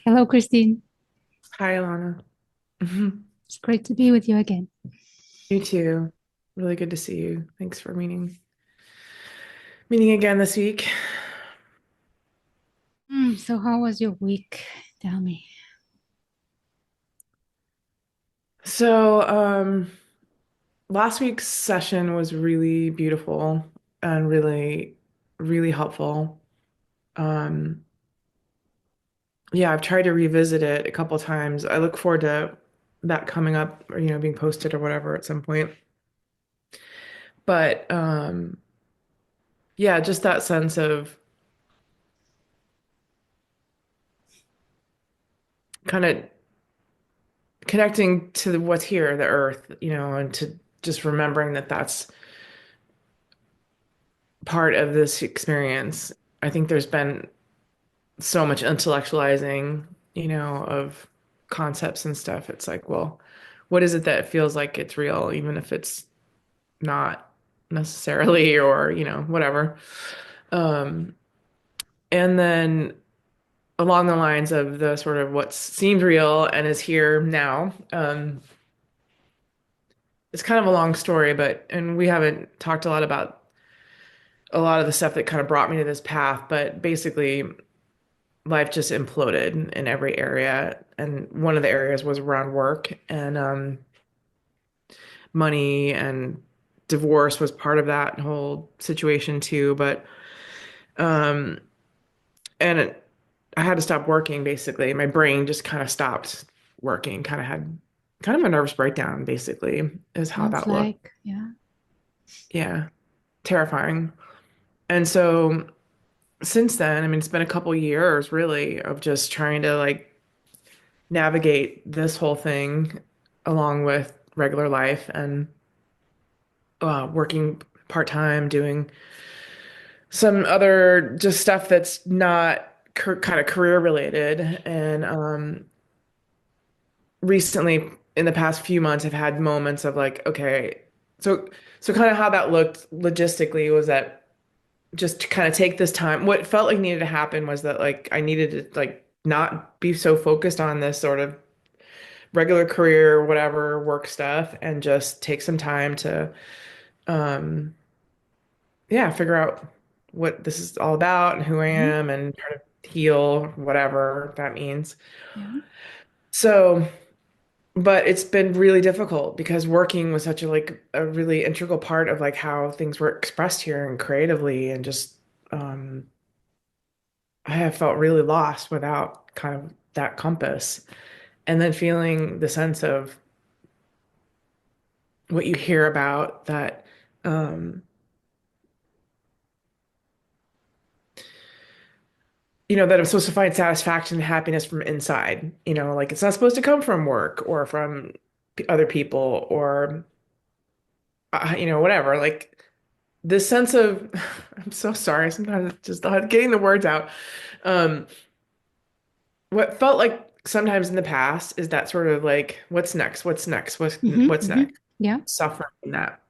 Hello, Christine. Hi, Alana. Mhm. It's great to be with you again. You too. Really good to see you. Thanks for meeting again this week. So how was your week? Tell me. So, last week's session was really beautiful and really helpful. Um, yeah, I've tried to revisit it a couple times. I look forward to that coming up or, being posted or whatever at some point. But yeah, just that sense of kind of connecting to what's here, the earth, and to just remembering that that's part of this experience. I think there's been so much intellectualizing, of concepts and stuff. It's like, well, what is it that feels like it's real, even if it's not necessarily, or, whatever. Um, and then along the lines of the sort of what seemed real and is here now, it's kind of a long story, and we haven't talked a lot about a lot of the stuff that kind of brought me to this path, but basically life just imploded in every area. And one of the areas was around work and money, and divorce was part of that whole situation too. But um, and I had to stop working basically. My brain just kind of stopped working, kind of had kind of a nervous breakdown, basically, is how Sounds that looked. like, yeah. Yeah, terrifying. And so since then, I mean, it's been a couple years really of just trying to like navigate this whole thing along with regular life and working part-time, doing some other just stuff that's not kind of career related. And recently, in the past few months, I've had moments of like, okay, so so kind of how that looked logistically was that just to kind of take this time. What felt like needed to happen was that like I needed to like not be so focused on this sort of regular career, whatever, work stuff, and just take some time to, um, yeah, figure out what this is all about and who I Mhm. am and try to heal, whatever that means. Yeah. So, but it's been really difficult because working was such a really integral part of like how things were expressed here and creatively, and just, um, I have felt really lost without kind of that compass. And then feeling the sense of what you hear about that, um, that I'm supposed to find satisfaction and happiness from inside. Like it's not supposed to come from work or from other people or, whatever. Like this sense of, I'm so sorry. Sometimes it's just getting the words out. Um, what felt like sometimes in the past is that sort of like, what's next? What's next? What's next? Yeah. Suffering in that.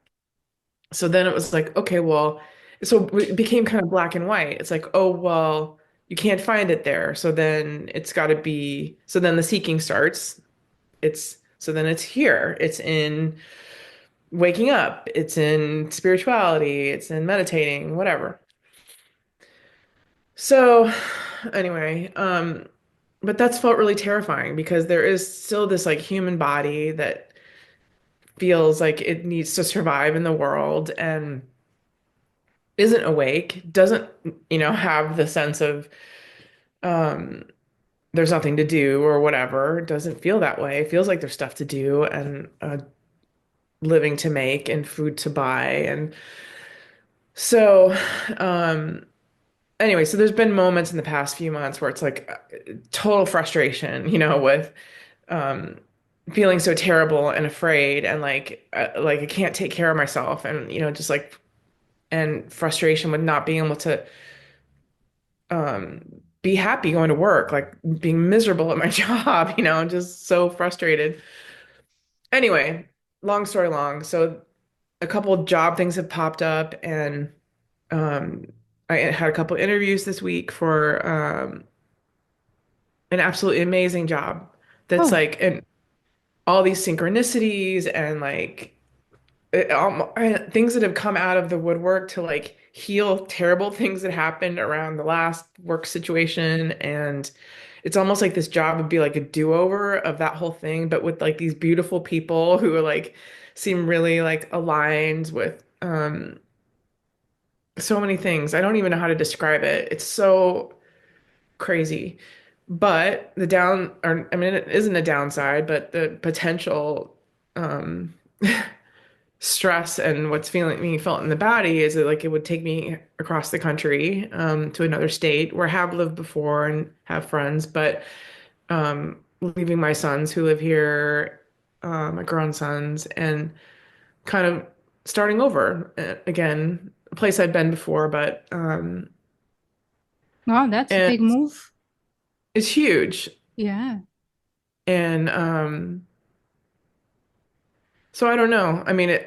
So then it was like, okay, well, so it became kind of black and white. It's like, oh, well, you can't find it there. So then it's got to be, so then the seeking starts. So then it's here. It's in waking up, it's in spirituality, it's in meditating, whatever. So anyway, but that's felt really terrifying because there is still this like human body that feels like it needs to survive in the world and isn't awake, doesn't, have the sense of um there's nothing to do or whatever, doesn't feel that way. It feels like there's stuff to do and a living to make and food to buy. And so um anyway, so there's been moments in the past few months where it's like total frustration, with um feeling so terrible and afraid and like I can't take care of myself, and just like, and frustration with not being able to um be happy going to work, like being miserable at my job, just so frustrated. Anyway, long story long. So a couple of job things have popped up, and um I had a couple interviews this week for an absolutely amazing job that's Oh, like and all these synchronicities and like things that have come out of the woodwork to like heal terrible things that happened around the last work situation. And it's almost like this job would be like a do-over of that whole thing, but with like these beautiful people who are like seem really like aligned with so many things. I don't even know how to describe it. It's so crazy. But the down, or I mean, it isn't a downside, but the potential um, stress and what's feeling being felt in the body is that like it would take me across the country to another state where I have lived before and have friends, but leaving my sons who live here, my grown sons, and kind of starting over again, a place I'd been before, but wow, that's a and big move. it's huge. Yeah, And so I don't know. I mean,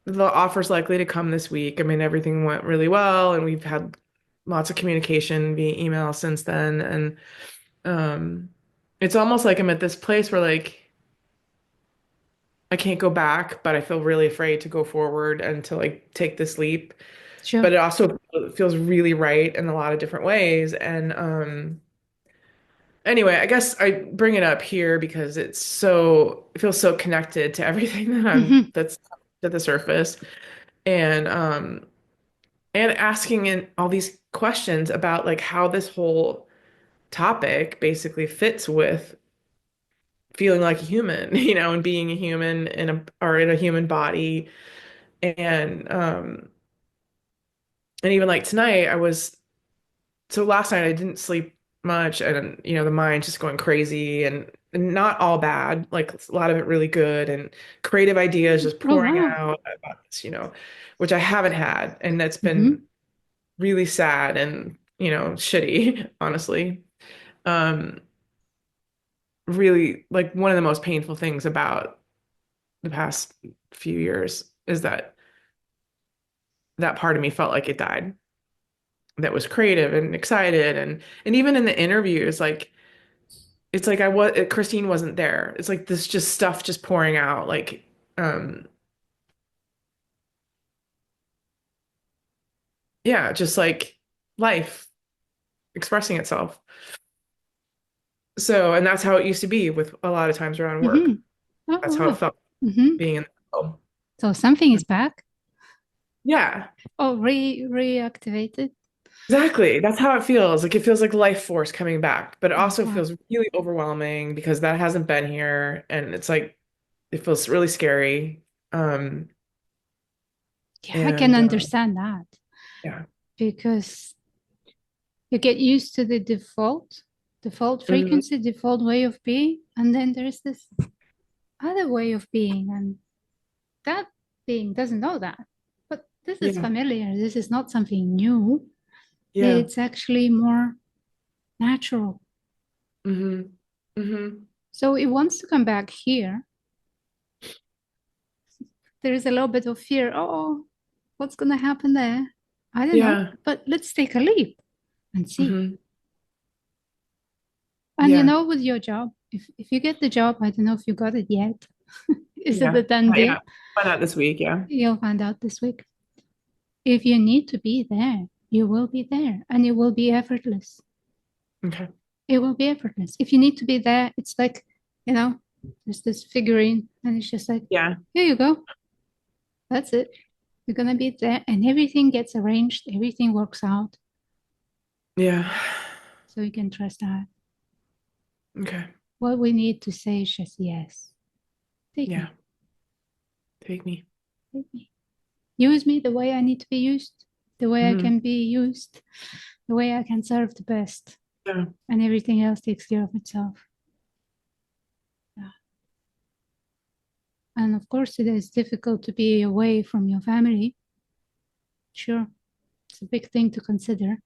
the offer's likely to come this week. I mean, everything went really well, and we've had lots of communication via email since then. And um, it's almost like I'm at this place where like I can't go back, but I feel really afraid to go forward and to like take this leap. sure. But it also feels really right in a lot of different ways. And anyway, I guess I bring it up here because it feels so connected to everything Hmm. that's at the surface. And and asking in all these questions about like how this whole topic basically fits with feeling like a human, and being a human in a or in a human body. And even like tonight, so last night I didn't sleep much, and the mind's just going crazy, and not all bad, like a lot of it really good, and creative ideas just Oh, pouring wow. out about this, which I haven't had, and that's been Hmm. really sad and shitty, honestly. Um, really like one of the most painful things about the past few years is that that part of me felt like it died. That was creative and excited and even in the interviews, like it's like Christine wasn't there. It's like this just stuff just pouring out, like um yeah, just like life expressing itself. So, and that's how it used to be with a lot of times around work. Hmm. Oh, That's how it wow. felt Hmm. being in the film. So something is back. Yeah, Oh, reactivated. exactly. That's how it feels. Like it feels like life force coming back, but it Oh, also wow. feels really overwhelming because that hasn't been here, and it's like it feels really scary. Um, Yeah, I can and understand that yeah. because you get used to the default Hmm. frequency, default way of being, and then there's this other way of being, and that being doesn't know that. But this is Yeah. familiar. This is not something new. Yeah. It's actually more natural. Hmm. Hmm. So it wants to come back here. There is a little bit of fear. Oh, what's going to happen there? I don't know. Yeah. But let's take a leap and see. Hmm. And Yeah. with your job, if you get the job, I don't know if you got it yet. Is it Yeah. a done deal? Yeah. Find out this week. Yeah. You'll find out this week. If you need to be there, you will be there and it will be effortless. Okay. It will be effortless. If you need to be there, it's like, you know, there's this figurine and it's just like, Yeah. here you go. That's it. You're going to be there and everything gets arranged, everything works out. Yeah. So you can trust that. Okay. What we need to say is just yes. Take Yeah. me, Take me. take me. Use me the way I need to be used, the way I Hmm. can be used, the way I can serve the best, Yeah. and everything else takes care of itself. Yeah. And of course, it is difficult to be away from your family. Sure, it's a big thing to consider.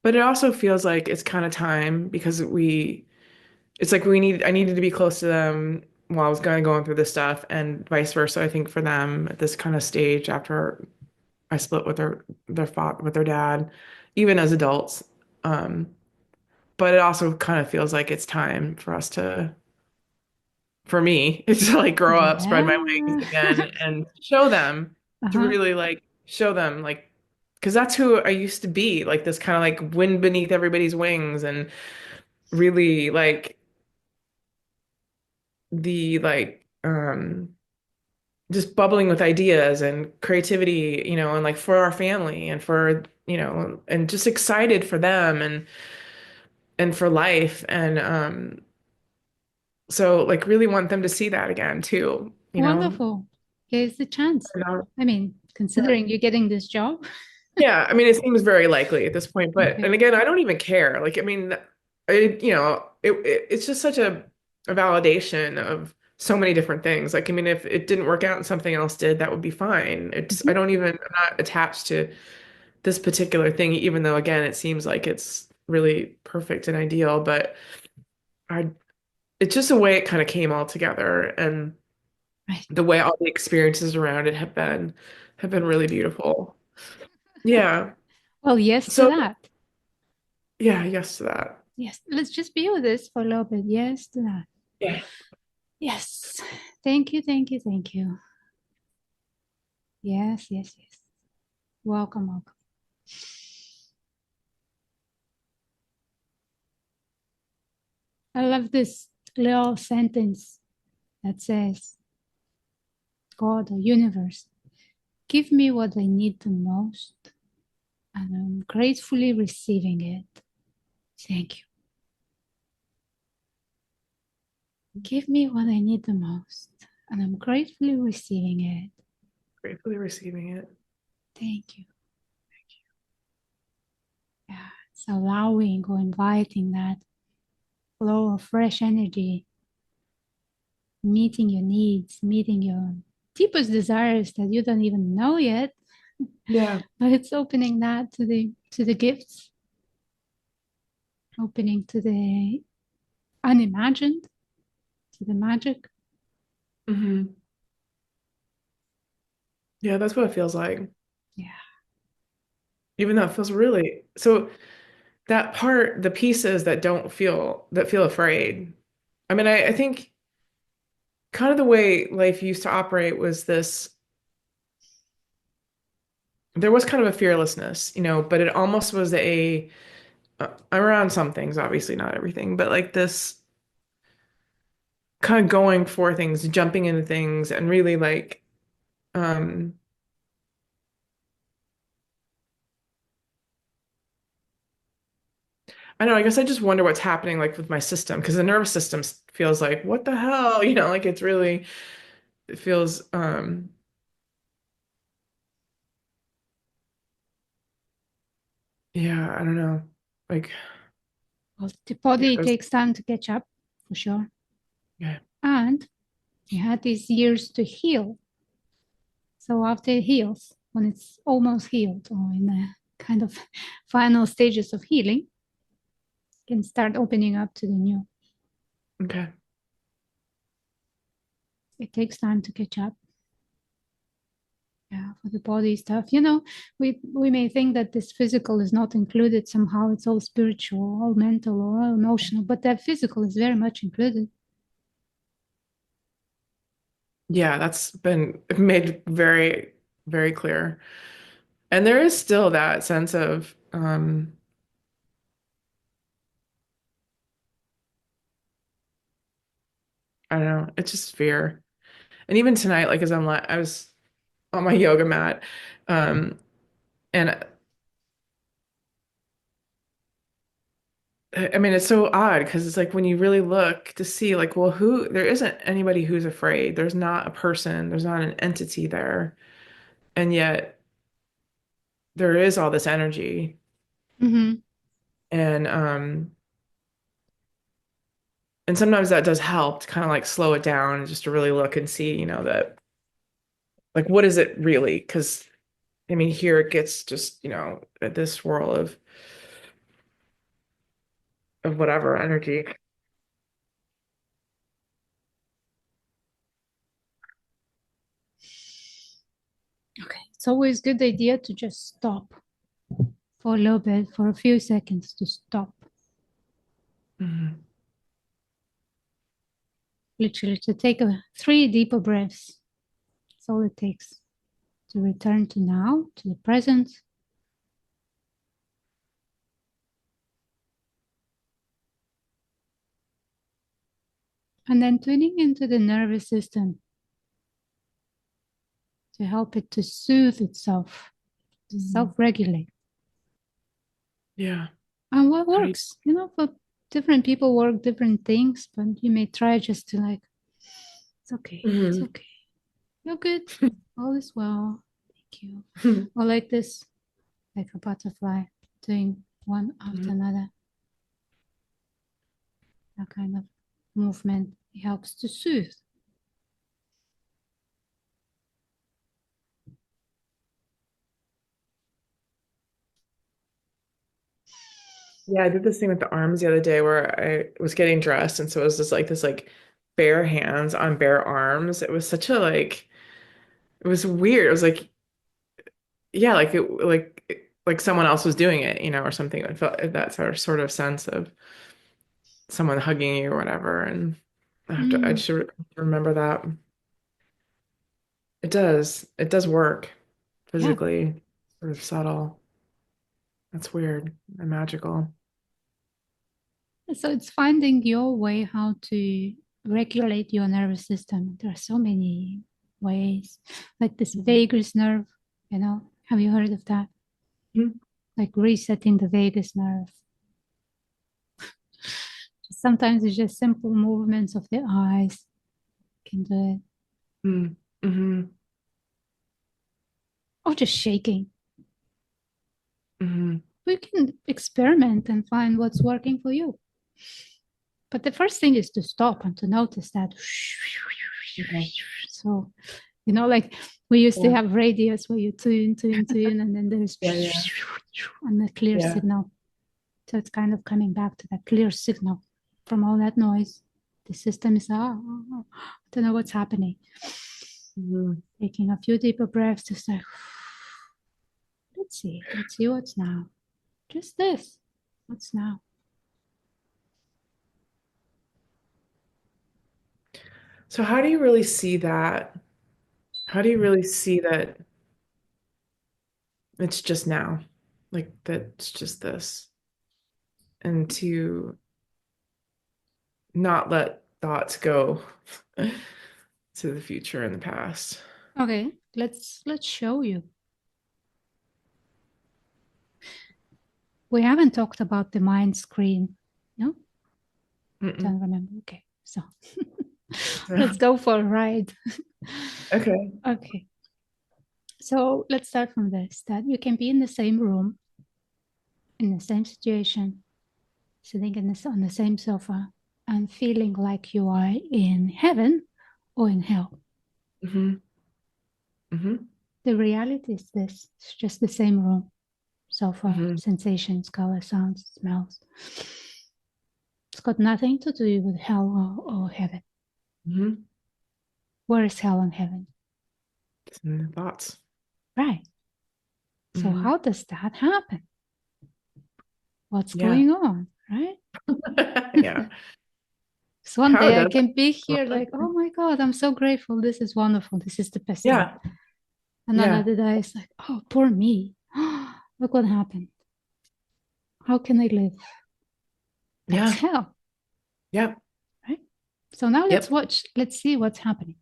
But it also feels like it's kind of time because it's like I needed to be close to them while I was kind of going through this stuff and vice versa. I think for them at this kind of stage after I split with their father, with their dad, even as adults. Um, but it also kind of feels like it's time for us to, for me, it's to like grow up, spread my wings Yeah. again, and show them, to Uh-huh. really like show them, like, because that's who I used to be, like this kind of like wind beneath everybody's wings, and really like the like just bubbling with ideas and creativity, and like for our family and for, and just excited for them and for life. And so like really want them to see that again too, you know? Wonderful. Here's the chance. And, I mean, considering you're getting this job. yeah, I mean, it seems very likely at this point, but Okay. and again, I don't even care. Like, I mean, it's just such a validation of so many different things. Like, I mean, if it didn't work out and something else did, that would be fine. Mhm. I'm not attached to this particular thing, even though again, it seems like it's really perfect and ideal, but I, it's just the way it kind of came all together, and Right. the way all the experiences around it have been really beautiful. Yeah. Well, yes to So that. yeah, yes to that. Yes. Let's just be with this for a little bit. Yes to that. Yeah. Yes. Thank you. Thank you. Thank you. Yes. Yes. Yes. Welcome. Welcome. I love this little sentence that says, God or universe, give me what I need the most, and I'm gratefully receiving it. Thank you. Give me what I need the most, and I'm gratefully receiving it. Gratefully receiving it. Thank you. Yeah, it's allowing or inviting that flow of fresh energy, meeting your needs, meeting your deepest desires that you don't even know yet, Yeah. but it's opening that to the gifts, opening to the unimagined, to the magic. Hmm. Yeah, that's what it feels like. Yeah. Even though it feels really so that part, the pieces that feel afraid. I mean, I think kind of the way life used to operate was this, there was kind of a fearlessness, but it almost was around some things, obviously not everything, but like this kind of going for things, jumping into things, and really like, um, I don't know, I guess I just wonder what's happening like with my system, because the nervous system feels like, what the hell? Like it's really, it feels, yeah, I don't know. Like, Well, the yeah, body there's, takes time to catch up for sure. yeah, And you had these years to heal. So after it heals, when it's almost healed or in the kind of final stages of healing, you can start opening up to the new. okay. It takes time to catch up. Yeah, for the body stuff. We may think that this physical is not included somehow. It's all spiritual, all mental, or all emotional, but that physical is very much included. Yeah, that's been made very, very clear. And there is still that sense of, I don't know, it's just fear. And even tonight, like as I was on my yoga mat, and I mean, it's so odd because it's like when you really look to see, like, well, there isn't anybody who's afraid. There's not a person, there's not an entity there. And yet there is all this energy. Mm-hmm. And and sometimes that does help to kind of like slow it down and just to really look and see, that like what is it really? Because I mean, here it gets just, this swirl of whatever energy. Okay. It's always a good idea to just stop for a little bit, for a few seconds to stop Mhm. Literally to take 3 deeper breaths. That's all it takes to return to now, to the present. And then tuning into the nervous system to help it to soothe itself, to Mhm. self-regulate. Yeah. And what How do you? works, for different people work different things, but you may try just to like, it's Mhm. okay. You're good. All is well. Thank you. Or like this, like a butterfly, doing one after Mhm. another, that kind of movement. It helps to soothe. Yeah, I did this thing with the arms the other day where I was getting dressed, and so it was just like this like bare hands on bare arms. It was such a like it was weird. It was like yeah, like someone else was doing it, or something. It felt that sort of sense of someone hugging you or whatever. And I Mm, should remember that. It does work yeah. physically, sort of subtle. That's weird and magical. So it's finding your way how to regulate your nervous system. There are so many ways, like this vagus nerve, have you heard of that? Mhm. Like resetting the vagus nerve. Sometimes it's just simple movements of the eyes can do it, Mm. Mhm. or just shaking. Mhm. We can experiment and find what's working for you. But the first thing is to stop and to notice that. Okay. So, like we used to Yeah. have radios where you tune, and then there's Yeah, yeah. and the clear Yeah. signal. So it's kind of coming back to that clear signal from all that noise. The system is, I don't know what's happening. Mhm. Taking a few deeper breaths, just like, let's see what's now. Just this. What's now? So how do you really see that? How do you really see that it's just now? Like that it's just this. And to not let thoughts go to the future and the past. Okay, let's show you. We haven't talked about the mind screen. No, Mm-mm. don't remember. Okay, so let's go for a ride. Okay. Okay, so let's start from this, that you can be in the same room, in the same situation, sitting on the same sofa, and feeling like you are in heaven or in hell. Hmm. Hmm. The reality is this: it's just the same room, sofa, Hmm. sensations, color, sounds, smells. It's got nothing to do with hell or heaven. Hmm. Where is hell and heaven? Just in the thoughts. Right. So, Hmm. how does that happen? What's Yeah. going on? Right. Yeah. So, one How day I does can be that here like, work? oh my God, I'm so grateful. This is wonderful. This is the best time. Yeah. And Yeah. another day it's like, oh, poor me. Look what happened. How can I live? That's Yeah. hell. Yep. Right. So, now let's Yep. watch. Let's see what's happening.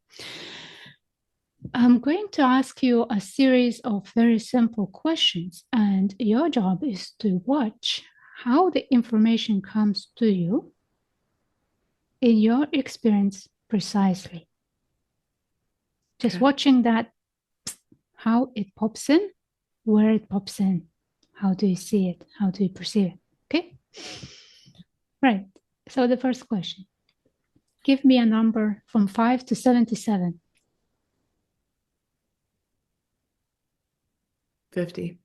I'm going to ask you a series of very simple questions, and your job is to watch how the information comes to you in your experience precisely. Just Okay. watching that, how it pops in, where it pops in. How do you see it? How do you perceive it? Okay. Right. So the first question, give me a number from 5 to 77. 50.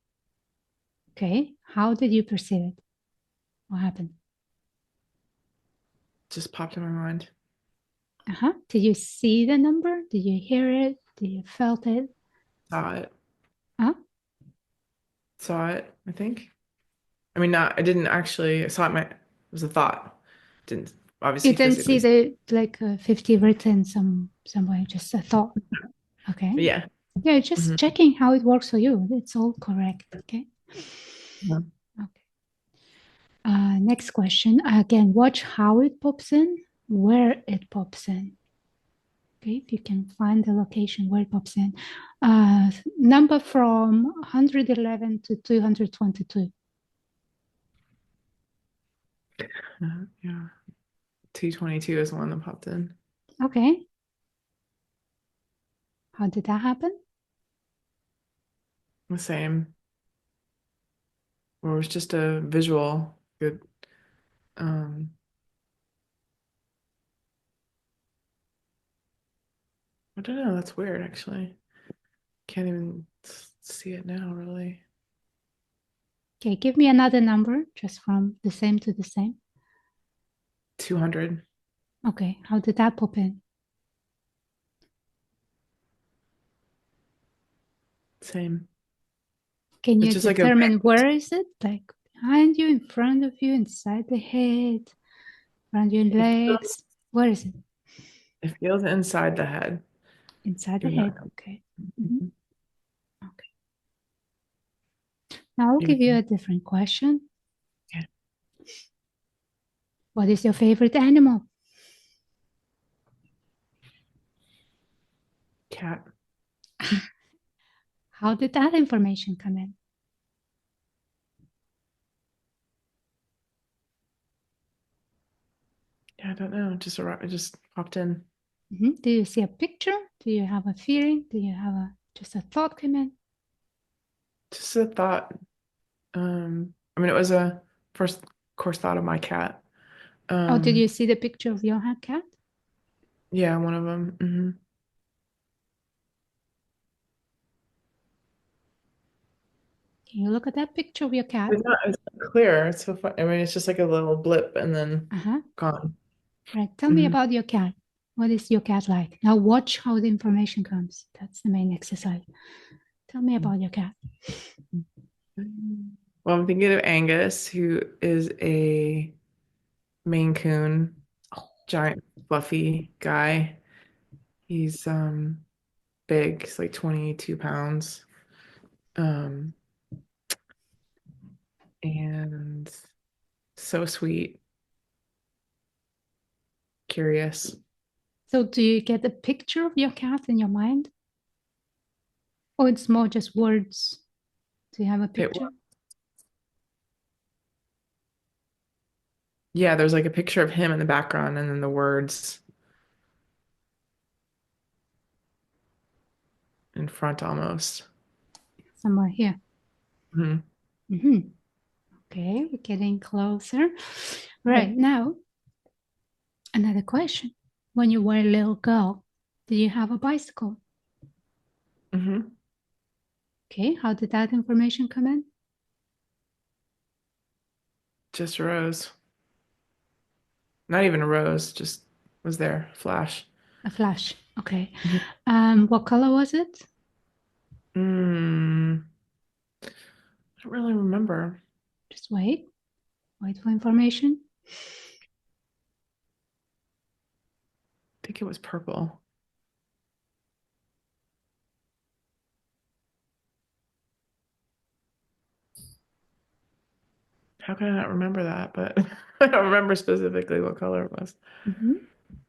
Okay. How did you perceive it? What happened? Just popped in my mind. Uh-huh. Did you see the number? Did you hear it? Did you felt it? Saw it. Huh? Saw it, I think. I mean, not, I didn't actually, I saw it, it was a thought. didn't You obviously didn't see physically. the like 50 written somewhere, just a thought. Okay. Yeah. Yeah, just Mhm. checking how it works for you. It's all correct. Okay. Yeah. Okay. Next question. Again, watch how it pops in, where it pops in. Okay, if you can find the location where it pops in. Number from 111 to 222. Yeah. 222 is the one that popped in. Okay, how did that happen? The same. Or it was just a visual. Good. Um, I don't know. That's weird, actually. Can't even see it now, really. Okay, give me another number just from the same to the same. 200. Okay, how did that pop in? Same. Can It's you just like a, determine where is it? Like behind you, in front of you, inside the head, around your it feels, legs? Where is it? it feels inside the head, Inside the even though head. I don't. Okay. Mhm. Mhm. Okay. Now I'll give you Even- a different question. yeah. What is your favorite animal? Cat. How did that information come in? Yeah, I don't know. It just popped in. Do you see a picture? Do you have a feeling? Do you have just a thought come in? Just a thought. I mean, it was a first course thought of my cat. Oh, did you Um, see the picture of your cat? yeah, one of them. Can you look at that picture of your cat? It's not clear. It's so fun. I mean, it's just like a little blip and then Uh-huh. gone. Right. Tell me Mhm. about your cat. What is your cat like? Now watch how the information comes. That's the main exercise. Tell me about your cat. Well, I'm thinking of Angus, who is a Maine Coon, giant, fluffy guy. He's big. He's like 22 pounds. Um, and so sweet, curious. So do you get a picture of your cat in your mind? Or it's more just words? Do you have a It picture? Yeah, there's like a picture of him in the background and then the words in front almost. Somewhere here. Mhm. Mhm. Okay, we're getting closer. Okay. Right now, another question. When you were a little girl, did you have a bicycle? hmm Okay, how did that information come in? Just a rose. Not even a rose, just was there. Flash. A flash. Okay. Mhm. What color was it? Mm, I don't really remember. Just wait. Wait for information. I think it was purple. How can I not remember that? But I don't remember specifically what color it was.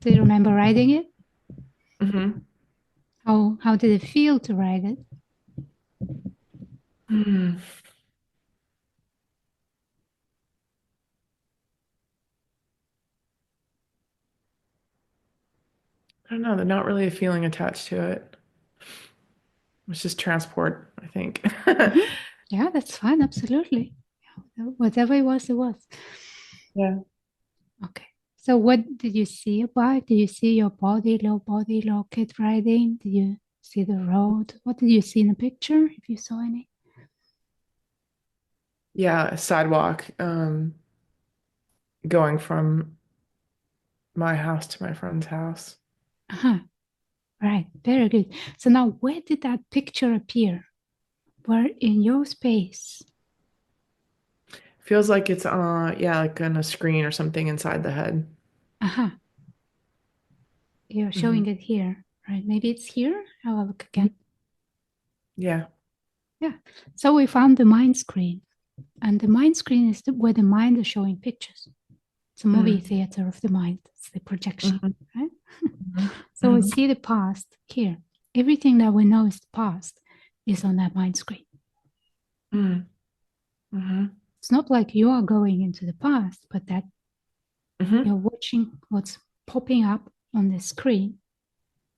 Do you remember riding it? hmm How did it feel to ride it? Hmm. I don't know. There's not really a feeling attached to it. It's just transport, I think. Mhm. Yeah, that's fine. Absolutely. Whatever it was, it was. Yeah. Okay. So what did you see about? Did you see your body, little kid riding? Did you see the road? What did you see in the picture, if you saw any? Yeah, a sidewalk, going from my house to my friend's house. Uh-huh. Right. Very good. So now where did that picture appear? Where in your space? Feels like it's yeah, like on a screen or something inside the head. Aha, you're Hmm. showing it here, right? Maybe it's here. I'll look Hmm. again. Yeah. Yeah. So we found the mind screen, and the mind screen is where the mind is showing pictures. It's a movie Mm-hmm. theater of the mind. It's the projection, Hmm. right? So we Hmm. see the past here. Everything that we know is the past is on that mind screen. Hmm. Hmm. It's not like you are going into the past, but that you're Hmm. watching what's popping up on the screen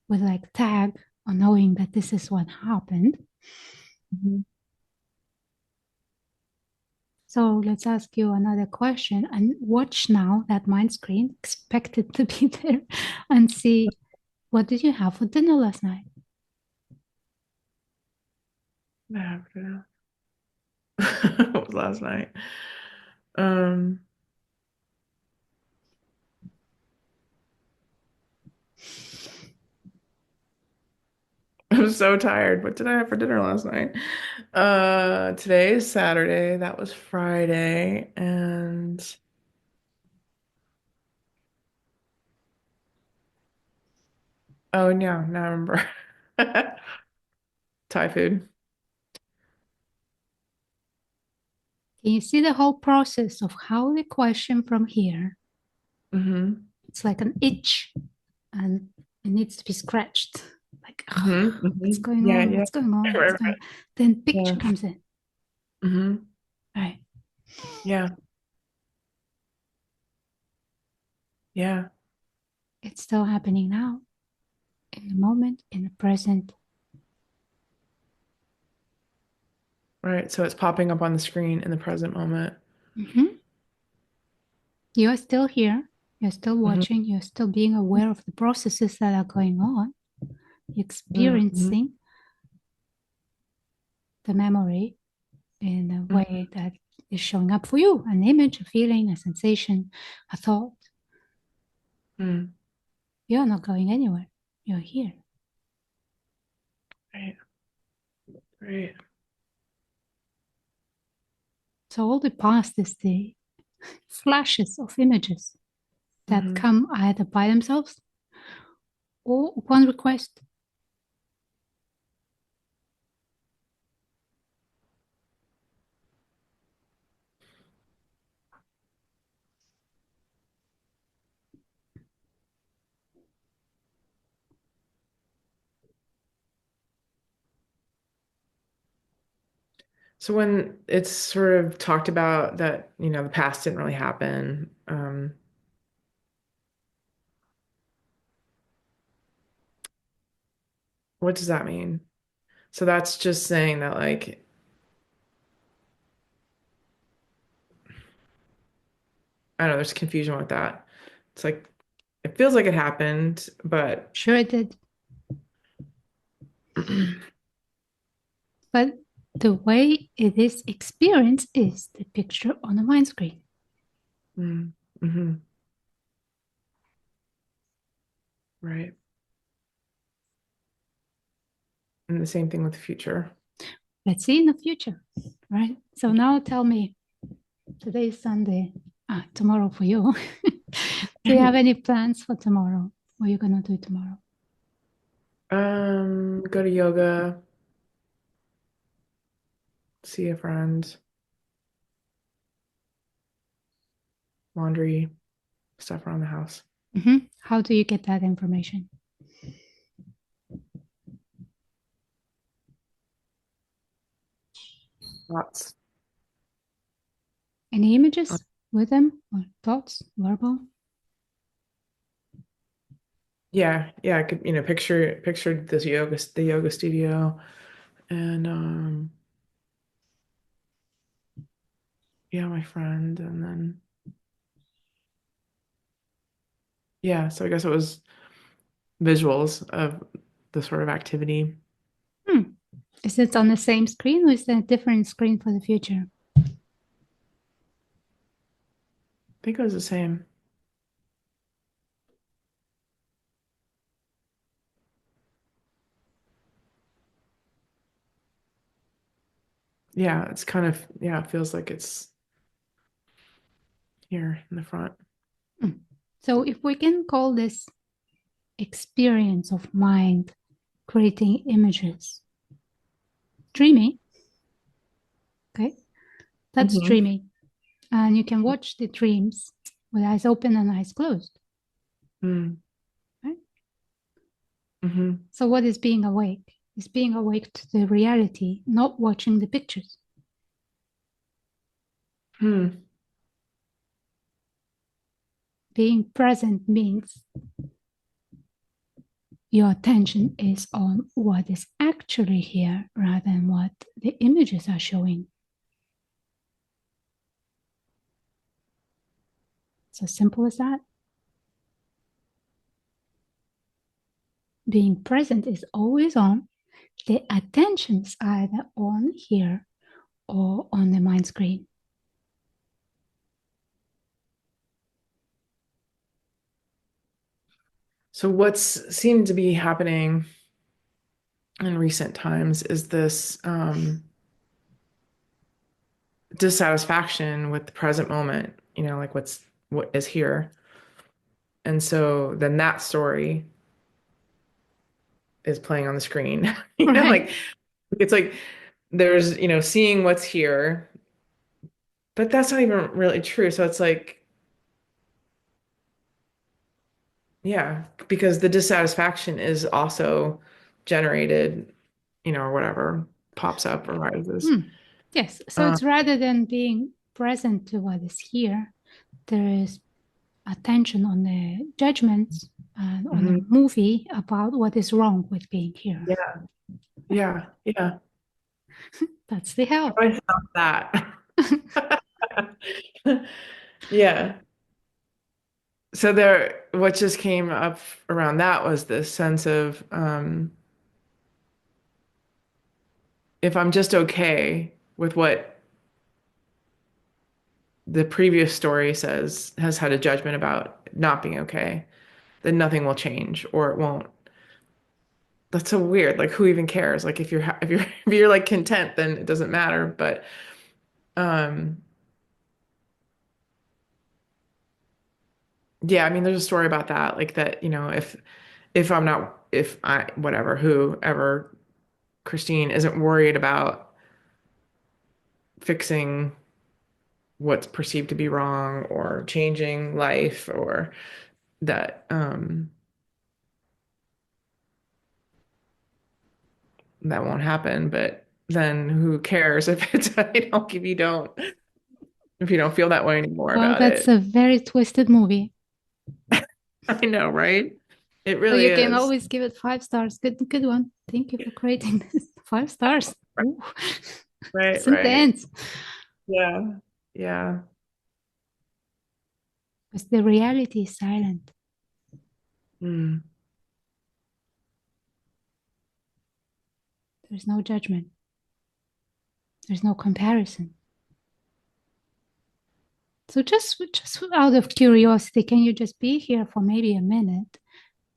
with like tag or knowing that this is what happened. Hmm. So let's ask you another question and watch now that mind screen, expect it to be there and see what did you have for dinner last night? What was last night? Um, I'm so tired. What did I have for dinner last night? Today is Saturday. That was Friday. And oh no, now I remember. Thai food. Can you see the whole process of how the question from here? Mm-hmm. It's like an itch and it needs to be scratched. Like, oh, Mm-hmm. what's Mm-hmm. going Yeah, on? yeah. What's going on? What's Right, going on? right. Then Yeah. picture comes in. Mm-hmm. Right. Yeah. Yeah. It's still happening now, in the moment, in the present. Right. So it's popping up on the screen in the present moment. Mhm. You're still here. You're still Mm-hmm. watching. You're still being aware of the processes that are going on. You're Mm-hmm. experiencing the memory in a Mm-hmm. way that is showing up for you, an image, a feeling, a sensation, a thought. Mm-hmm. You're not going anywhere. You're here. Right. Right. So all the past is the flashes of images that Mm-hmm. come either by themselves or upon request. So when it's sort of talked about that, the past didn't really happen, what does that mean? So that's just saying that, like, I don't know, there's confusion with that. It's like it feels like it happened, but Sure, it did. But the way it is experienced is the picture on the mind screen. mm-hmm. Right. And the same thing with the future. Let's see in the future, right? So now tell me, today is Sunday, tomorrow for you. Do you have any plans for tomorrow? What are you gonna do tomorrow? Go to yoga, see a friend, laundry, stuff around the house. Mhm. How do you get that information? Lots. Any images with them or thoughts, verbal? Yeah, yeah, I could, picture the yoga studio and yeah, my friend and then yeah, so I guess it was visuals of the sort of activity. Hmm. Is it on the same screen or is there a different screen for the future? I think it was the same. Yeah, it's kind of, yeah, it feels like it's here in the front. Hmm. So if we can call this experience of mind creating images dreaming, okay, that's Mm-hmm. dreaming. And you can watch the dreams with eyes open and eyes closed, right? Mm-hmm. So what is being awake? Is being awake to the reality, not watching the pictures. Hmm. Being present means your attention is on what is actually here rather than what the images are showing. It's as simple as that. Being present is always on. The attention is either on here or on the mind screen. So what's seemed to be happening in recent times is this dissatisfaction with the present moment, like what is here. And so then that story is playing on the screen. Right. Like it's like there's, seeing what's here, but that's not even really true. So it's like, yeah, because the dissatisfaction is also generated, or whatever pops up or rises. Hmm. Yes. So Um, it's rather than being present to what is here, there is attention on the judgments and on a mhm. movie about what is wrong with being here. Yeah, yeah, yeah. That's the hell. I found that. Yeah. So what just came up around that was this sense of if I'm just okay with what the previous story has had a judgment about not being okay, then nothing will change or it won't. That's so weird. Like who even cares? Like if you're if you're like content, then it doesn't matter. But um yeah, I mean there's a story about that, like that, if I'm not if I whatever, whoever Christine isn't worried about fixing what's perceived to be wrong or changing life or that that won't happen, but then who cares if it's if you don't feel that way anymore Well, about that's it. a very twisted movie. I know, right? It So really you can is. always give it 5 stars. Good one. Thank you for creating this. 5 stars. Ooh. Right, It's right. intense. Yeah. Yeah. Because the reality is silent. Mm. There's no judgment. There's no comparison. So just out of curiosity, can you just be here for maybe a minute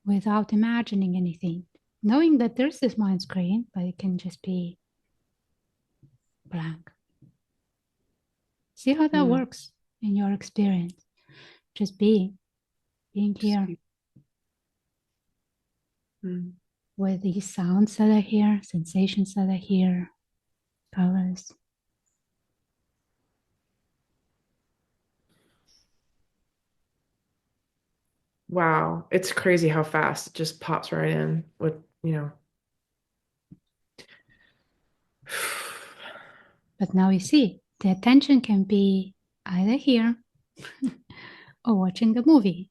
without imagining anything? Knowing that there's this mind screen, but it can just be blank. See how that Mm. works in your experience. Just being here Mm. with these sounds that are here, sensations that are here, colors. Wow. It's crazy how fast it just pops right in with, But now you see, the attention can be either here or watching the movie.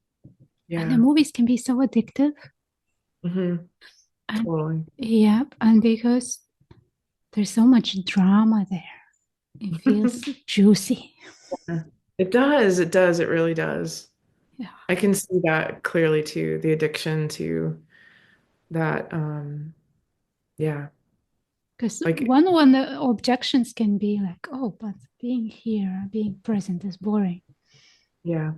And the yeah. movies can be so addictive. Hmm. And Totally. yeah, and because there's so much drama there, it feels juicy. It does. It does. It really does. Yeah. I can see that clearly too, the addiction to that. Yeah. Because Like, one of the objections can be like, oh, but being here, being present is boring. yeah,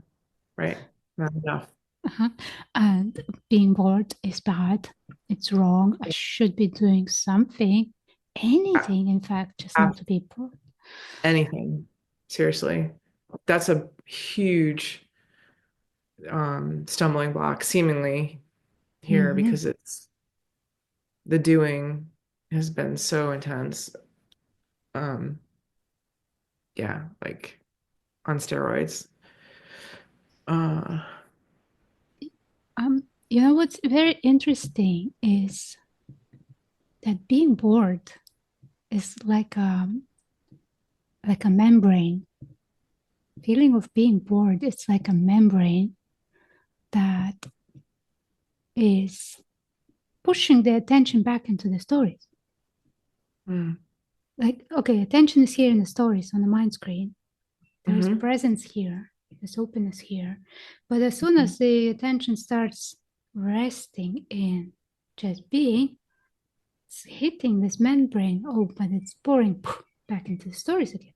right. Not enough. Uh-huh. And being bored is bad. It's wrong. I should be doing something, A- anything, in fact, just not Ask to be bored. anything. Seriously. That's a huge stumbling block seemingly here Mm-hmm. because it's the doing has been so intense. Um, yeah, like on steroids. Uh, You know what's very interesting is that being bored is like a membrane. Feeling of being bored, it's like a membrane that is pushing the attention back into the stories. mm, Like, okay, attention is here in the stories on the mind screen. There's hmm presence here, there's openness here. But as soon hmm as the attention starts resting in just being, it's hitting this membrane. Oh, but it's pouring back into the stories again.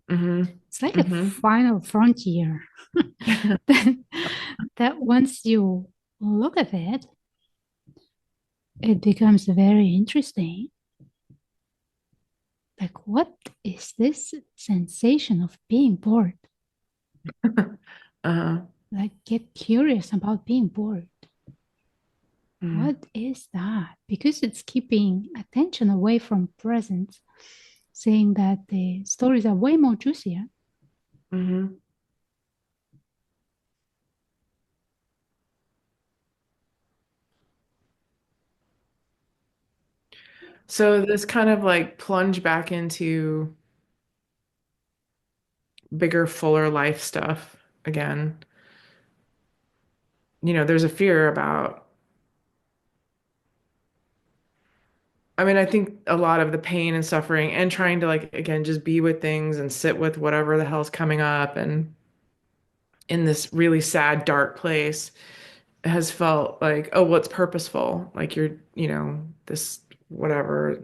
hmm It's like a hmm final frontier that once you look at it, it becomes very interesting. Like, what is this sensation of being bored? uh, Like, get curious about being bored. mm, What is that? Because it's keeping attention away from present, saying that the stories are way more juicier. hmm So this kind of like plunge back into bigger, fuller life stuff again. There's a fear about, I mean, I think a lot of the pain and suffering and trying to like, again, just be with things and sit with whatever the hell's coming up and in this really sad, dark place has felt like, oh, well, it's purposeful. Like this, whatever,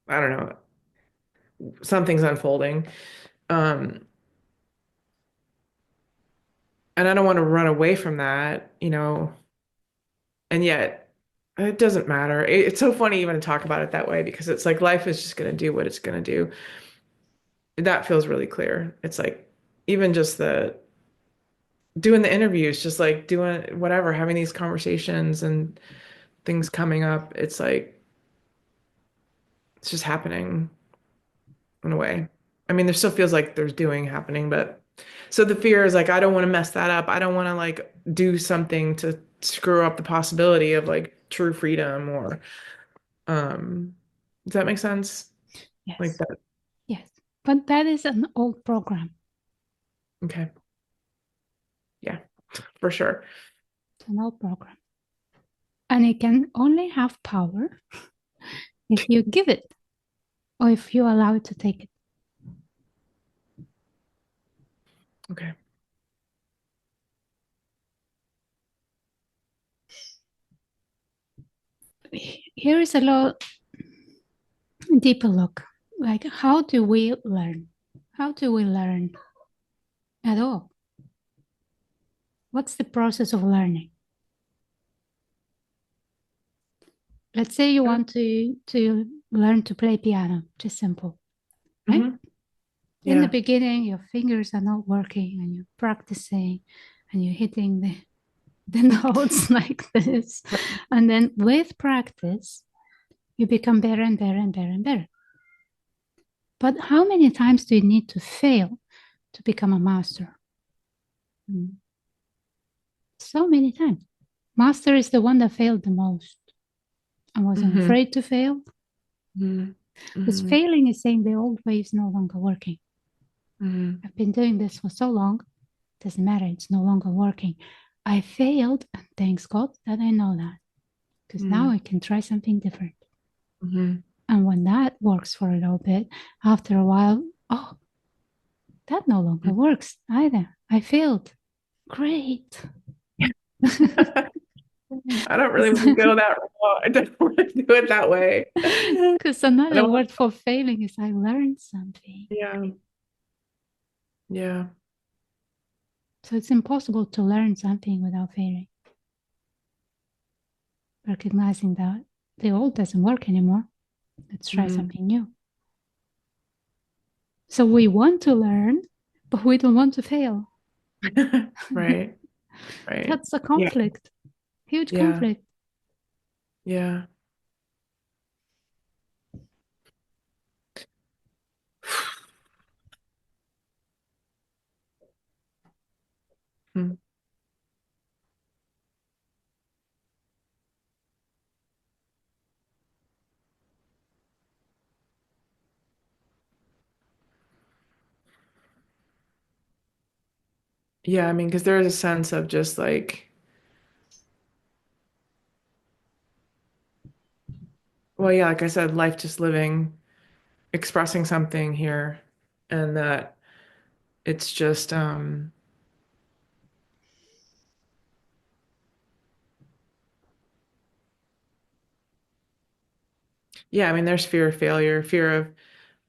I don't know, something's unfolding. Um, and I don't want to run away from that. And yet it doesn't matter. It's so funny even to talk about it that way because it's like life is just going to do what it's going to do. That feels really clear. It's like even just the doing the interviews, just like doing whatever, having these conversations and things coming up. It's like it's just happening in a way. I mean, there still feels like there's doing happening, but so the fear is like I don't want to mess that up. I don't want to like do something to screw up the possibility of like true freedom or um does that make sense? Like Yes, that. yes. But that is an old program. Okay. Yeah, for sure. It's an old program. And it can only have power if you give it or if you allow it to take Okay. it. Here is a little deeper look. Like, how do we learn? How do we learn at all? What's the process of learning? Let's say you want to learn to play piano, just simple, right? Hmm. In the Yeah. beginning, your fingers are not working and you're practicing and you're hitting the notes like this. And then with practice, you become better and better and better and better. But how many times do you need to fail to become a master? So many times. Master is the one that failed the most and wasn't Hmm. afraid to fail. Hmm. Because Hmm. failing is saying the old way is no longer working. Hmm. I've been doing this for so long, doesn't matter, it's no longer working. I failed, and thanks God that I know that, because now I can try something different. Hmm. And when that works for a little bit, after a while, oh, that no longer works either. I failed. Great. I don't really want to go that route. I don't want to do it that way. Because I another don't want, word for failing is I learned something. yeah, yeah. So it's impossible to learn something without failing. Recognizing that the old doesn't work anymore. Let's try Hmm. something new. So we want to learn, but we don't want to fail. Right, right. That's a Yeah, conflict, huge yeah, conflict. yeah. Hmm. Yeah, I mean, because there is a sense of just like, well, yeah, like I said, life just living, expressing something here, and that it's just, yeah, I mean, there's fear of failure, fear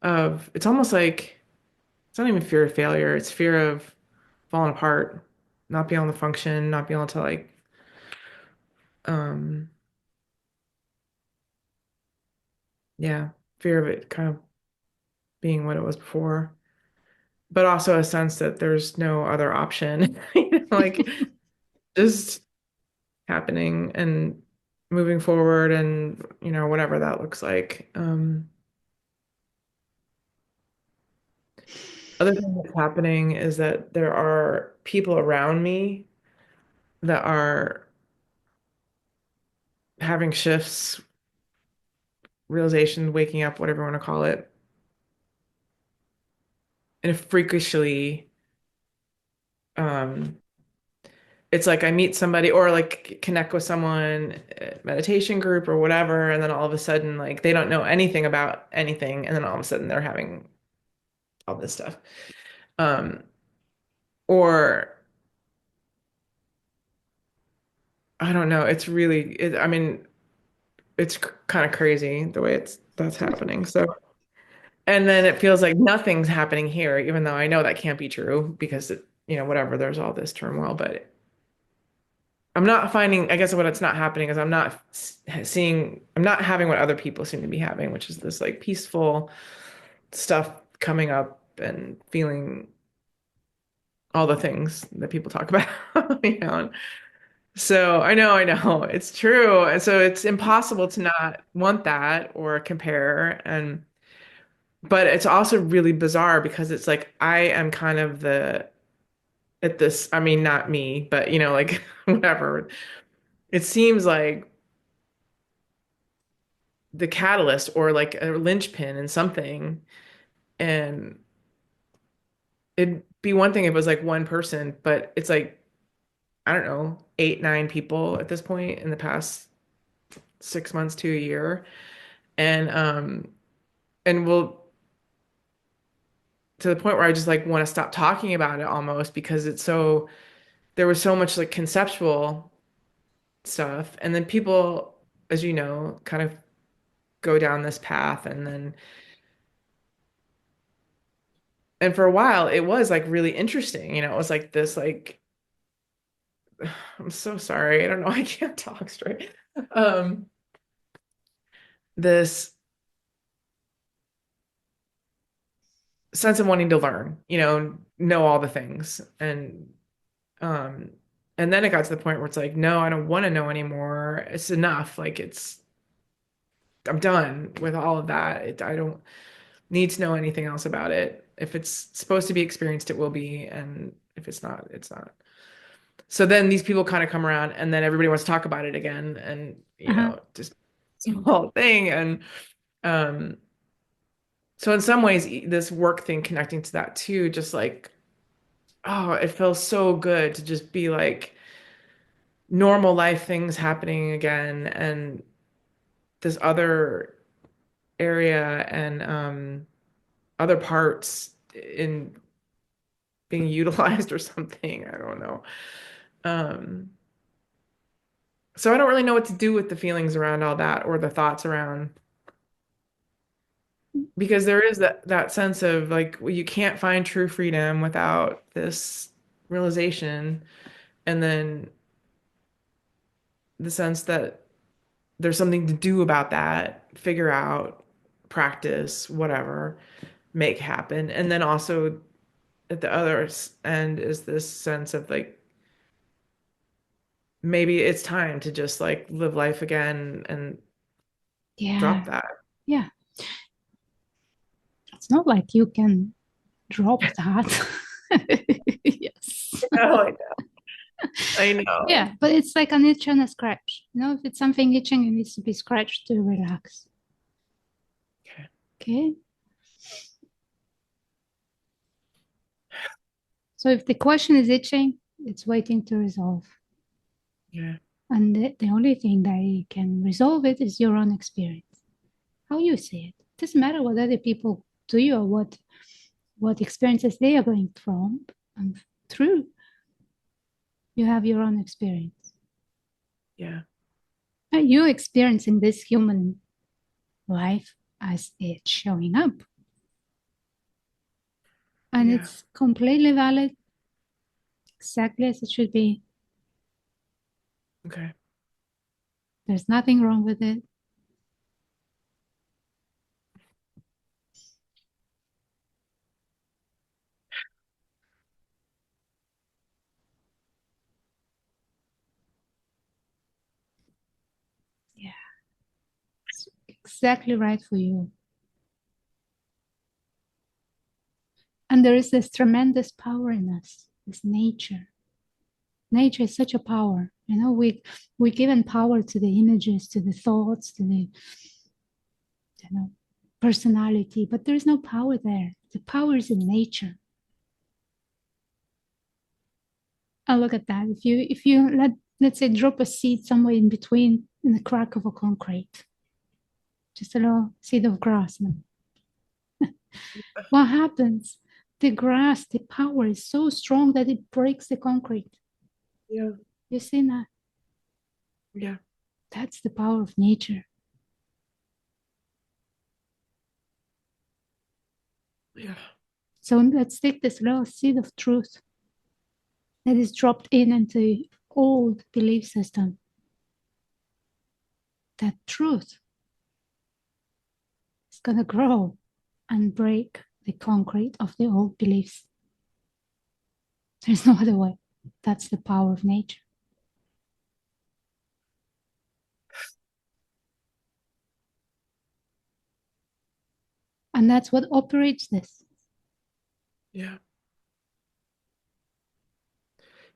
of, it's almost like, it's not even fear of failure, it's fear of falling apart, not being able to function, not being able to like, um, yeah, fear of it kind of being what it was before, but also a sense that there's no other option, like just happening and moving forward and, whatever that looks like. Other thing that's happening is that there are people around me that are having shifts, realization, waking up, whatever you want to call it, in a freakishly, um, it's like I meet somebody or like connect with someone, meditation group or whatever, and then all of a sudden, like they don't know anything about anything, and then all of a sudden they're having all this stuff. Um, or I don't know. I mean, it's kind of crazy the way that's happening. So, and then it feels like nothing's happening here, even though I know that can't be true because whatever, there's all this turmoil, but I'm not finding, I guess what it's not happening is I'm not having what other people seem to be having, which is this like peaceful stuff coming up and feeling all the things that people talk about, and so I know, it's true. And so it's impossible to not want that or compare. But it's also really bizarre because it's like I am kind of at this, I mean, not me, but like whatever. It seems like the catalyst or like a linchpin in something. And it'd be one thing if it was like one person, but it's like, I don't know, eight, nine people at this point in the past 6 months to a year. And we'll to the point where I just like want to stop talking about it almost because there was so much like conceptual stuff. And then people, as you know, kind of go down this path and for a while it was like really interesting. It was like this like I'm so sorry. I don't know. I can't talk straight. Um, this sense of wanting to learn, know all the things. Um and then it got to the point where it's like, no, I don't want to know anymore. It's enough. Like I'm done with all of that. I don't need to know anything else about it. If it's supposed to be experienced, it will be, and if it's not, it's not. So then these people kind of come around, and then everybody wants to talk about it again, and Uh-huh. just it's a whole thing. And um, so in some ways, this work thing connecting to that too, just like, oh, it feels so good to just be like normal life things happening again, and this other area and other parts in being utilized or something. I don't know. Um, so I don't really know what to do with the feelings around all that or the thoughts around because there is that sense of like well, you can't find true freedom without this realization and then the sense that there's something to do about that, figure out, practice, whatever, make happen. And then also at the other end is this sense of like maybe it's time to just like live life again and Yeah. drop that. Yeah. It's not like you can drop that. Yes. Oh, I know. I know. Yeah, but it's like an itch and a scratch. You know, if it's something itching, it needs to be scratched to relax. Okay. Okay. So if the question is itching, it's waiting to resolve. Yeah. And the only thing that can resolve it is your own experience, how you see it. It doesn't matter what other people do you or what experiences they are going from and through. You have your own experience. Yeah. And you're experiencing this human life as it's showing up. And Yeah. it's completely valid, exactly as it should be. Okay. There's nothing wrong with it. Yeah, it's exactly right for you. And there is this tremendous power in us, this nature. Nature is such a power. You know, we're given power to the images, to the thoughts, to the personality, but there's no power there. The power is in nature. And look at that. If you let's say drop a seed somewhere in between in the crack of a concrete, just a little seed of grass. What happens? The grass, the power is so strong that it breaks the concrete. Yeah. You see that? Yeah. That's the power of nature. Yeah. So let's take this little seed of truth that is dropped in into old belief system. That truth is gonna grow and break the concrete of the old beliefs. There's no other way. That's the power of nature. And that's what operates this. Yeah.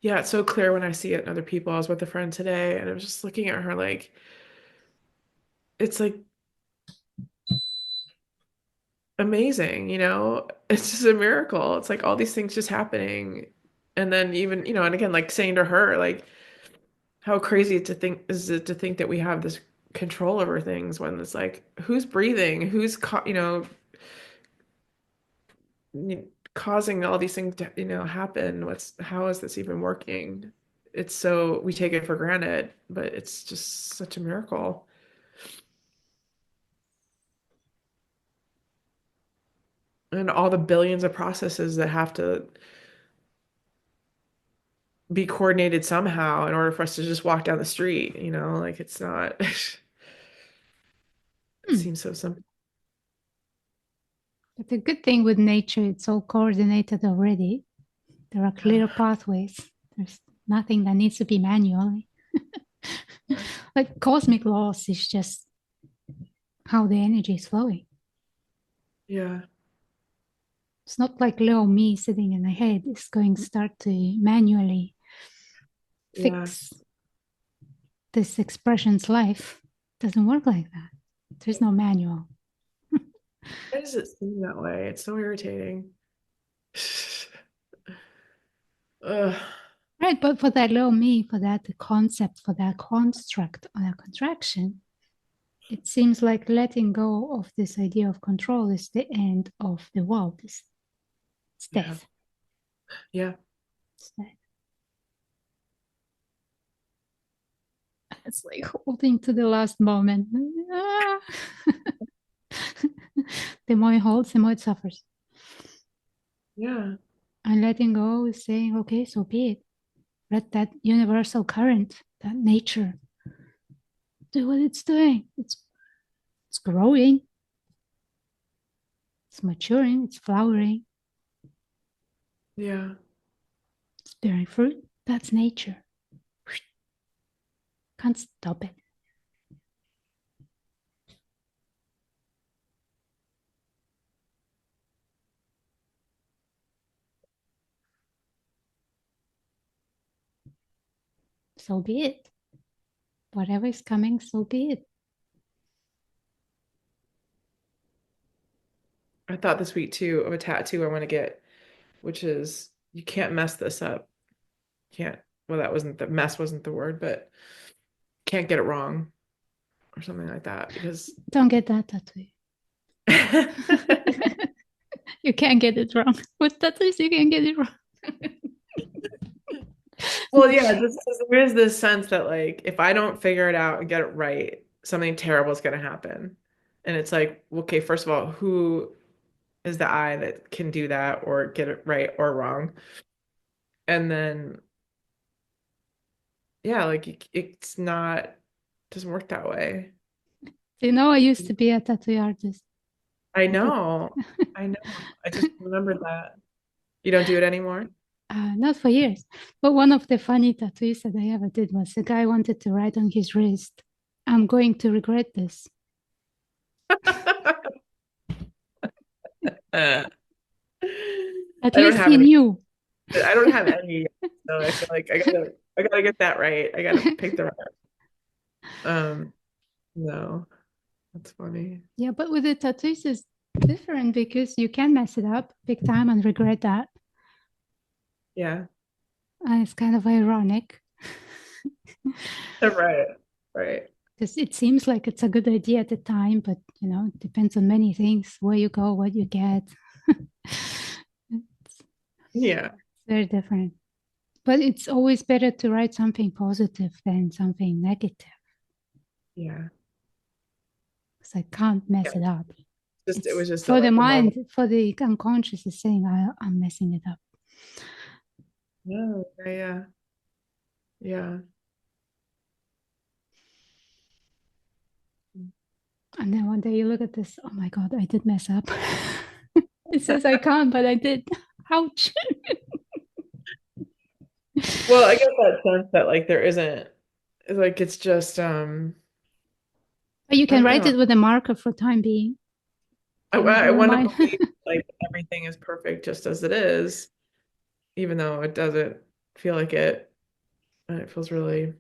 Yeah, it's so clear when I see it in other people. I was with a friend today and I was just looking at her like it's like amazing, you know? It's just a miracle. It's like all these things just happening. And then even, and again, like saying to her, like, how crazy to think is it to think that we have this control over things when it's like, who's breathing? Causing all these things to, happen? How is this even working? It's so we take it for granted, but it's just such a miracle. And all the billions of processes that have to be coordinated somehow in order for us to just walk down the street, like it's not, it Hmm. seems so simple. But the good thing with nature, it's all coordinated already. There are Yeah. clear pathways. There's nothing that needs to be manually. Like cosmic laws is just how the energy is flowing. Yeah. It's not like little me sitting in my head is going to start to manually Yeah. fix this expression's life. It doesn't work like that. There's no manual. Why does it seem that way? It's so irritating. Ugh. Right, but for that little me, for that concept, for that construct or that contraction, it seems like letting go of this idea of control is the end of the world. It's Yeah. death. Yeah. It's death. It's like holding to the last moment. Ah. The more it holds, the more it suffers. Yeah. And letting go is saying, okay, so be it. Let that universal current, that nature, do what it's doing. It's growing, it's maturing, it's flowering. Yeah. It's bearing fruit. That's nature. Can't stop it. So be it. Whatever is coming, so be it. I thought this week too of a tattoo I want to get, which is you can't mess this up. Can't, well, that wasn't the mess wasn't the word, but can't get it wrong or something like that because Don't get that tattoo. You can't get it wrong. With tattoos, you can get it wrong. well, yeah, just there is this sense that like if I don't figure it out and get it right, something terrible is going to happen. And it's like, okay, first of all, who is the I that can do that or get it right or wrong? And then, yeah, like it's not, doesn't work that way. You know, I used to be a tattoo artist. I I did. know. I know. I just remembered that. You don't do it anymore? Not for years. But one of the funny tattoos that I ever did was a guy wanted to write on his wrist, I'm going to regret this. Uh, At I don't least have he any. knew. I don't have any yet, so I feel like I gotta get that right. I gotta pick the right. No, that's funny. Yeah, but with the tattoos, it's different because you can mess it up big time and regret that. Yeah. And it's kind of ironic Right. Right. because it seems like it's a good idea at the time, but it depends on many things where you go, what you get. It's Yeah. very different. But it's always better to write something positive than something negative Yeah. because I can't Yeah. mess it up. It It's was just for the like a moment. mind, for the unconscious is saying I'm messing it up. Yeah. Yeah. Yeah. Yeah. And then one day you look at this, oh my God, I did mess up. It says I can't, but I did. Ouch. Well, I get that sense that like there isn't like it's just But you I can don't write know. it with a marker for time being. Can you I do a want to mind? believe like everything is perfect just as it is, even though it doesn't feel like it. And it feels really,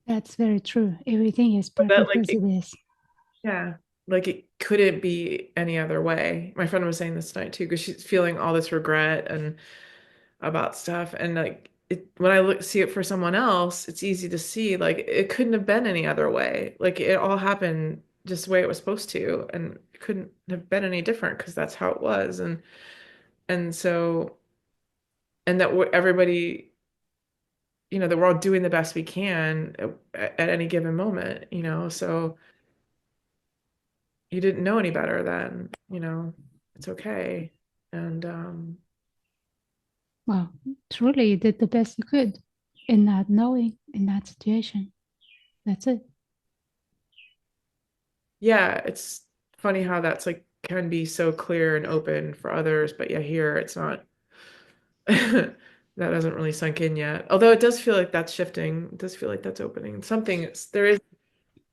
That's very true. Everything is but that perfect like as it is. yeah, like it couldn't be any other way. My friend was saying this tonight too, because she's feeling all this regret and about stuff. And like when I see it for someone else, it's easy to see like it couldn't have been any other way. Like it all happened just the way it was supposed to, and it couldn't have been any different because that's how it was. And so and that everybody, that we're all doing the best we can at any given moment, so you didn't know any better then, it's okay. And Well, truly, you did the best you could in not knowing in that situation. That's it. yeah, it's funny how that's like can be so clear and open for others, but yeah, here it's not. That hasn't really sunk in yet. Although it does feel like that's shifting. It does feel like that's opening. There is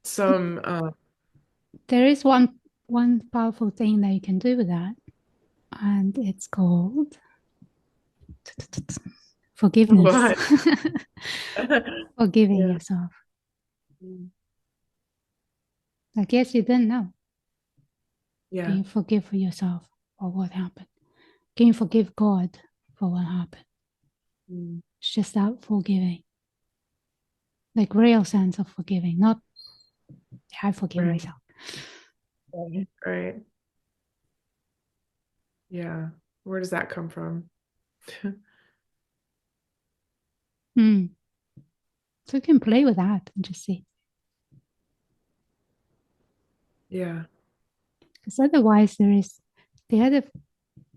some There is one powerful thing that you can do with that, and it's called forgiveness. what? Forgiving Yeah. yourself. I guess you didn't know. Can Yeah. you forgive for yourself for what happened? Can you forgive God for what happened? Mm. It's just that forgiving, like real sense of forgiving, not I forgive Right. myself. Right. Right. Yeah. Where does that come from? Mm. So you can play with that and just see. Yeah. Because otherwise, there is the other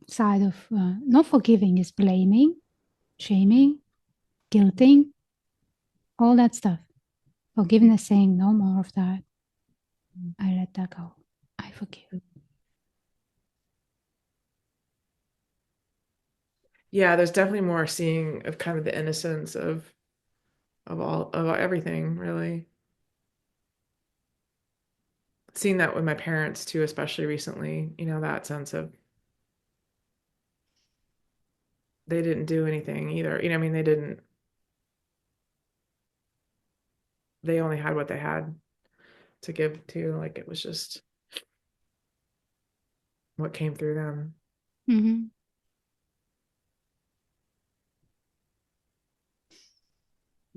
side of not forgiving is blaming, shaming, guilting, all that stuff. Forgiveness saying no more of that. I let that go. I forgive. Yeah, there's definitely more seeing of kind of the innocence of everything, really. Seeing that with my parents too, especially recently, that sense of they didn't do anything either. I mean, they only had what they had to give to, like it was just what came through them. Hmm.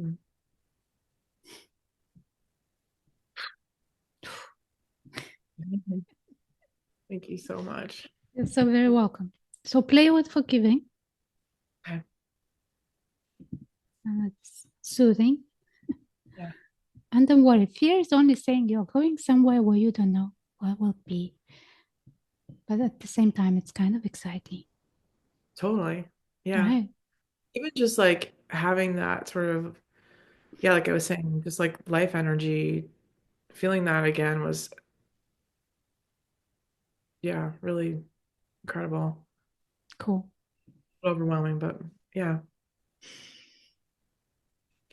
Mm. Thank you so much. You're so very welcome. So play with forgiving, Okay. and it's soothing. Yeah, And don't worry, fear is only saying you're going somewhere where you don't know what will be. But at the same time, it's kind of exciting, totally. Yeah. right? Even just like having that sort of, yeah, like I was saying, just like life energy, feeling that again was, yeah, really incredible. Cool. Overwhelming, but yeah.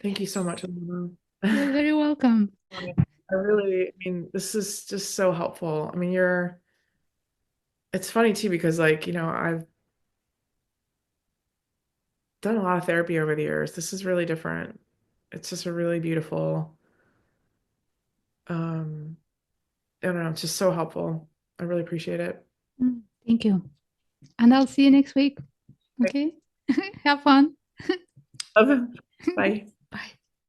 Thank you so much, Yes. Alana. You're very welcome. I really, I mean, this is just so helpful. I mean, it's funny too because like, I've done a lot of therapy over the years. This is really different. It's just a really beautiful, um, I don't know, it's just so helpful. I really appreciate it. Thank you. And I'll see you next week. Okay? Have fun. Okay. Bye.